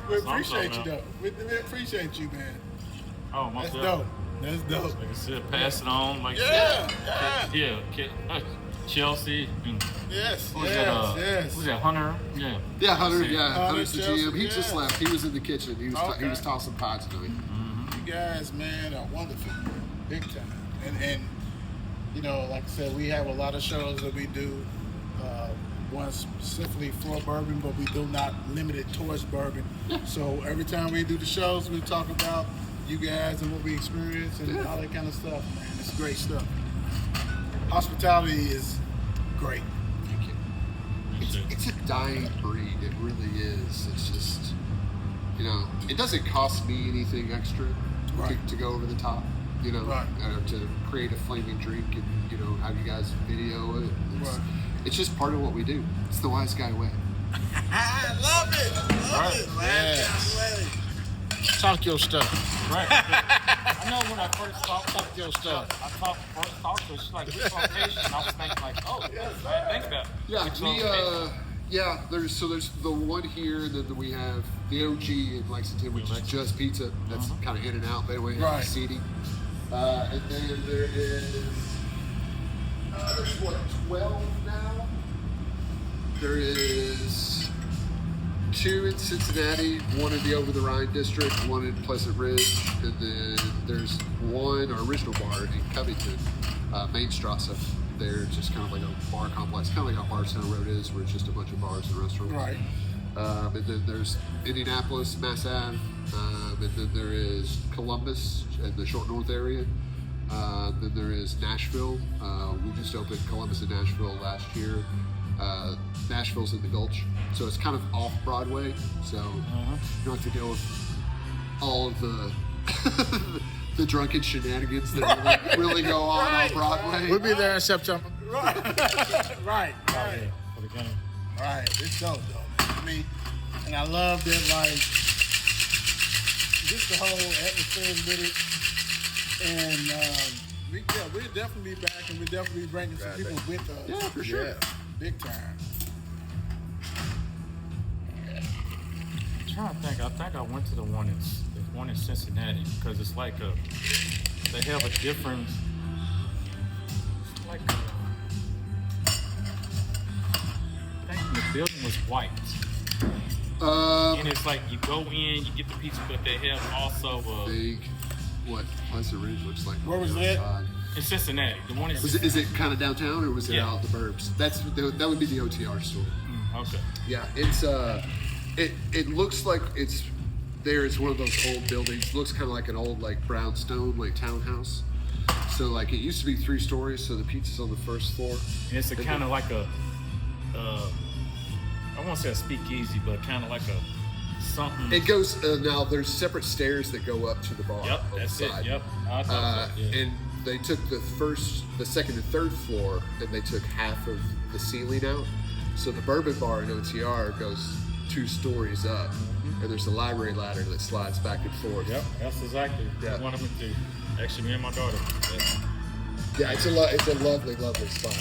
We appreciate you though. We appreciate you, man. Oh, my That's God. dope. That's dope. Like I said, pass it on. Like Chelsea. Yes. Who's Yes. that? Hunter? Yeah. Yeah, Hunter. Yes. Yeah, Hunter's the Chelsea, GM. He yeah. just left. He was in the kitchen. He was Okay. tossing pots tonight. You guys, man, are wonderful, big time. And you know, like I said, we have a lot of shows that we do. One specifically for bourbon, but we do not limit it towards bourbon. So every time we do the shows, we talk about you guys and what we experience and all that kind of stuff, man. It's great stuff. Hospitality is great. Thank you. It's a dying breed. It really is. It's just, it doesn't cost me anything extra to go over the top, to create a flaming drink and, have you guys video it. It's just part of what we do. It's the wise guy way. I love it. Yes. Talk your stuff. Right. I know when I first Talk your stuff. I first talked to her, she's like, which location? And I was thinking like, oh, yes, I didn't think about it. Yeah, there's the one here, and then we have the OG in Lexington, which is just pizza. That's kind of in and out. They don't have seating. And then there is there's 12 now. There is 2 in Cincinnati, 1 in the Over the Rhine district, 1 in Pleasant Ridge, and then there's our original bar in Covington, Mainstrasse. There, just kind of like a bar complex, kind of like how Bardstown Road is, where it's just a bunch of bars and restaurants. Right. And then there's Indianapolis, Mass Ave, and then there is Columbus in the Short North area. Then there is Nashville. We just opened Columbus and Nashville last year. Nashville's in the Gulch, so it's kind of off Broadway, so you don't have to deal with all of the the drunken shenanigans that really go on Broadway. We'll be there in September. Right. For the game. Right. It's dope, though, man. I mean, and I love that, like, just the whole atmosphere with it. And we'll definitely be back, and we'll definitely be bringing some people with us. Yeah, for sure. Yeah, big time. I'm trying to think. I think I went to the one in Cincinnati because it's like they have a different, like, I think the building was white. And it's like you go in, you get the pizza, but they have also Big, what Pleasant Ridge looks like. Where was that? in Cincinnati. The one is Is it kind of downtown or was it Yeah. out the burbs? That would be the OTR store. okay. Yeah, it's it looks like it's one of those old buildings. Looks kind of like an old like brownstone like townhouse. So like it used to be 3 stories, so the pizza's on the first floor. And it's a kind of like a, I won't say a speakeasy, but kind of like a something. It goes now. There's separate stairs that go up to the bar. Yep, on that's the it. side. Yep. I thought so, yeah. And they took the second, and third floor, and they took half of the ceiling out. So the Bourbon Bar in OTR goes 2 stories up, and there's a library ladder that slides back and forth. Yep, that's exactly what I went to. Actually, me and my daughter. Yeah, it's a lovely, lovely spot.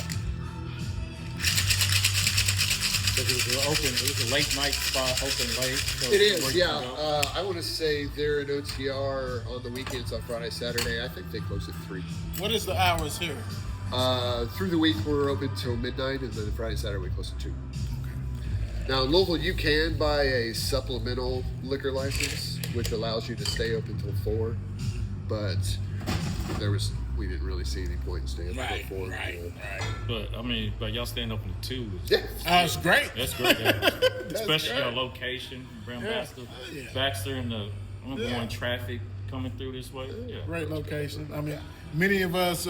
It was a late night spot, open late. So It is, where yeah. you can go. I want to say they're in OTR on the weekends on Friday, Saturday. I think they close at 3. What is the hours here? Through the week, we're open till midnight, and then Friday, Saturday, we close at 2. Now, in Louisville, you can buy a supplemental liquor license, which allows you to stay open till 4. But we didn't really see any point in staying open till 4. But y'all staying open at 2. Yeah. That's great. That's great. Especially your location, Brown Baxter, and the ongoing traffic coming through this way. Yeah. Great location. I mean, many of us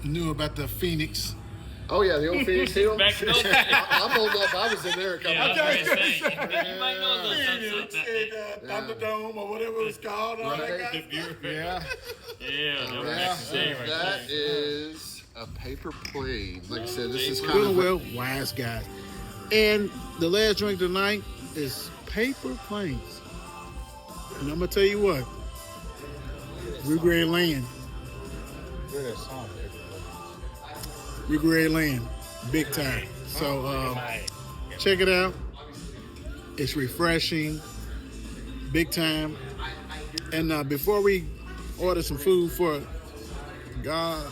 knew about the Phoenix. Oh, yeah, the old Phoenix Hill. Back in those days. I'm old enough. I was in there a couple Yeah, of I times. was gonna say, you might know those Phoenix and Thunderdome or whatever it was called. All that Right. kind of stuff. Yeah, that was Yeah, next day right that there. is a paper plane. Like I said, this is kind of Goodfellas Wiseguy. And the last drink tonight is Paper Planes. And I'm going to tell you what. Regret Land. Regret Land. Big time. So check it out. It's refreshing. Big time. And before we order some food for God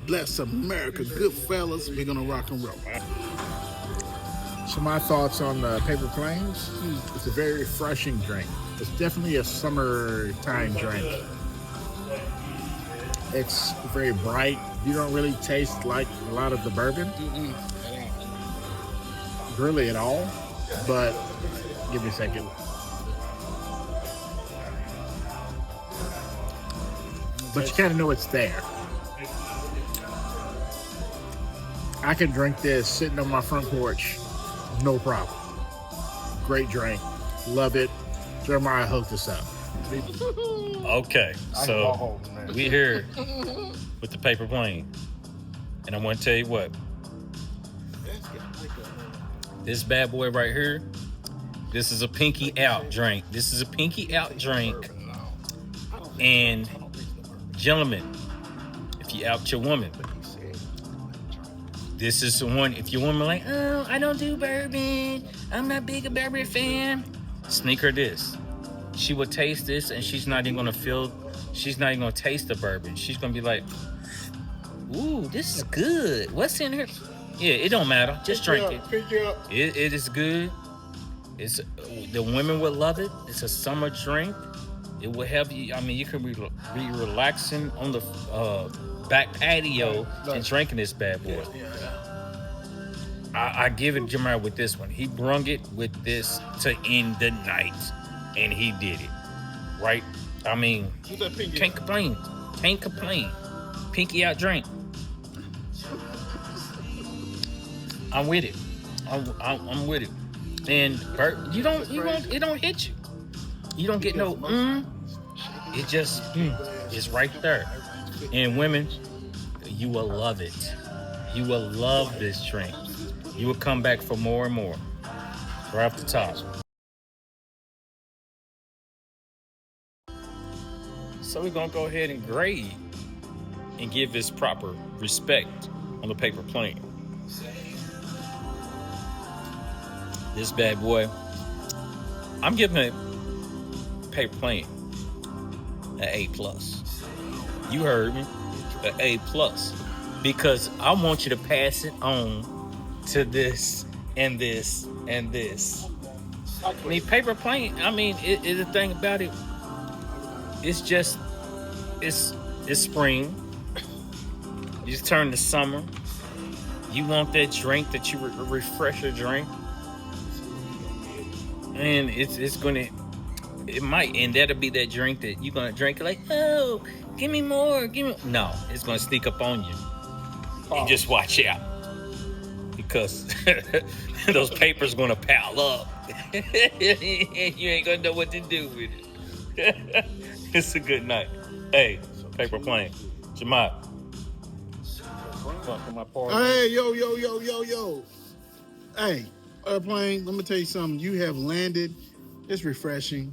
bless America, Goodfellas, we're going to rock and roll. So my thoughts on Paper Planes. It's a very refreshing drink. It's definitely a summertime drink. It's very bright. You don't really taste like a lot of the bourbon. Really at all. But give me a second. But you kind of know it's there. I can drink this sitting on my front porch, no problem. Great drink. Love it. Jeremiah hooked us up. Okay, so we here with the paper plane, and I'm going to tell you what. This bad boy right here, this is a pinky out drink. This is a pinky out drink. And gentlemen, if you out your woman, this is the one. If your woman like, oh, I don't do bourbon, I'm not big a bourbon fan, sneak her this. She will taste this, and she's not even gonna taste the bourbon. She's gonna be like, ooh, this is good. What's in here? Yeah, it don't matter. Just drink it. It is good. The women would love it. It's a summer drink. It will help you. I mean, you can be relaxing on the back patio and drinking this bad boy. I give it Jeremiah with this one. He brung it with this to end the night, and he did it. Right? I mean, can't complain. Can't complain. Pinky out drink. I'm with it. I'm with it. And it don't hit you. You don't get no It just it's right there. And women, you will love it. You will love this drink. You will come back for more and more. Right off the top. So we're gonna go ahead and grade and give this proper respect on the paper plane. This bad boy, I'm giving it paper plane an A+. You heard me, an A+. Because I want you to pass it on to this and this and this. I mean, paper plane. I mean, the thing about it, it's just, it's spring. You just turn to summer. You want that drink that you refresh your drink, and it's gonna, it might, and that'll be that drink that you're gonna drink like, oh, give me more, give me. No, it's gonna sneak up on you. And just watch out, because those papers gonna pile up. You ain't gonna know what to do with it. It's a good night. Hey, paper plane. Jamal. Hey, yo. Hey, airplane, let me tell you something. You have landed. It's refreshing.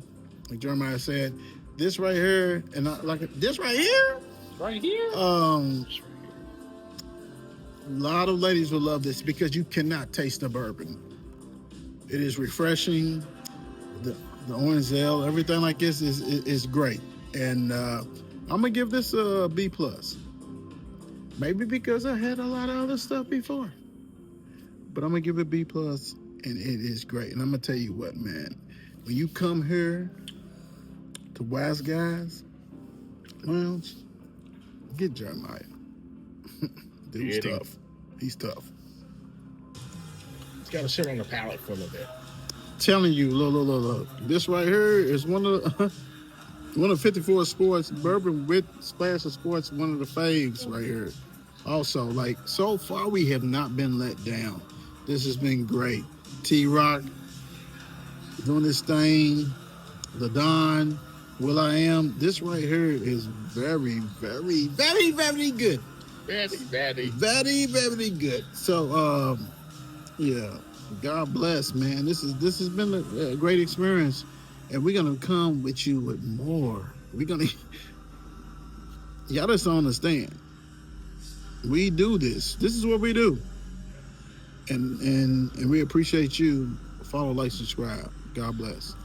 Like Jeremiah said, this right here, and this right here? Right here? A lot of ladies will love this because you cannot taste the bourbon. It is refreshing. The orange ale, everything like this is great. And I'm gonna give this a B+. Maybe because I had a lot of other stuff before. But I'm gonna give it B+, and it is great. And I'm gonna tell you what, man. When you come here to Wiseguy Lounge, get Jeremiah. Dude's tough. He's tough. It's got to sit on the palate for a little bit. Telling you, look. This right here is one of 54 Sports bourbon with Splash of Sports. One of the faves right here. Also, like, so far we have not been let down. This has been great. T-Rock doing this thing. The Don, will.i.am. This right here is very, very, very, very good. Very, very good. So, yeah, God bless, man. This has been a great experience, and we're gonna come with you with more. Y'all just don't understand. We do this. This is what we do, and we appreciate you. Follow, like, subscribe. God bless.